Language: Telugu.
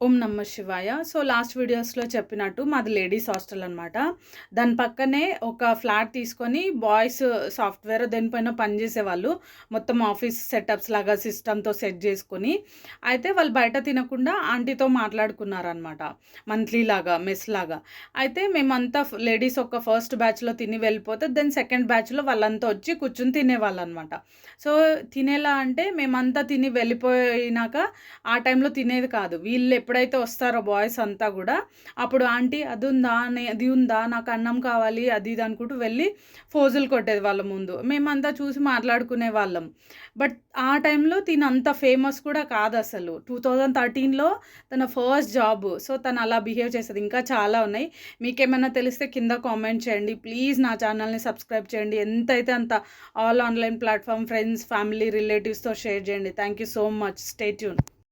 ఓం నమ శివాయ. సో, లాస్ట్ వీడియోస్‌లో చెప్పినట్టు మాది లేడీస్ హాస్టల్ అనమాట. దాని పక్కనే ఒక ఫ్లాట్ తీసుకొని బాయ్స్ సాఫ్ట్‌వేర్ దేనిపైనో పనిచేసేవాళ్ళు. మొత్తం ఆఫీస్ సెటప్స్ లాగా సిస్టమ్‌తో సెట్ చేసుకొని, అయితే వాళ్ళు బయట తినకుండా ఆంటీతో మాట్లాడుకున్నారనమాట. మంత్లీ లాగా, మెస్ లాగా. అయితే మేమంతా లేడీస్ ఒక ఫస్ట్ బ్యాచ్‌లో తిని వెళ్ళిపోతే, దెన్ సెకండ్ బ్యాచ్‌లో వాళ్ళంతా వచ్చి కూర్చొని తినేవాళ్ళనమాట. సో, తినేలా అంటే మేమంతా తిని వెళ్ళిపోయినాక ఆ టైంలో తినేది కాదు. వీళ్ళు ఎప్పుడైతే వస్తారో బాయ్స్ అంతా గూడా, అప్పుడు ఆంటీ అదుందా? అది ఉందా? నాకు అన్నం కావాలి అది ఇది అనుకుంటూ వెళ్ళి ఫోజులు కొట్టేది వాళ్ళ ముందు. మేమంతా చూసి మాట్లాడుకునేవాళ్ళం. బట్ ఆ టైంలో తినంత ఫేమస్ కూడా కాదసలు. 2013లో తన ఫస్ట్ జాబ్. సో, తను అలా బిహేవ్ చేసేది. ఇంకా చాలా ఉన్నాయి. మీకేమైనా తెలిస్తే కింద కామెంట్ చేయండి. ప్లీజ్ నా ఛానల్‌ని సబ్స్క్రైబ్ చేయండి. ఎంతైతే అంత all online platform, friends, family, రిలేటివ్స్‌తో షేర్ చేయండి. Thank you so much. Stay tune.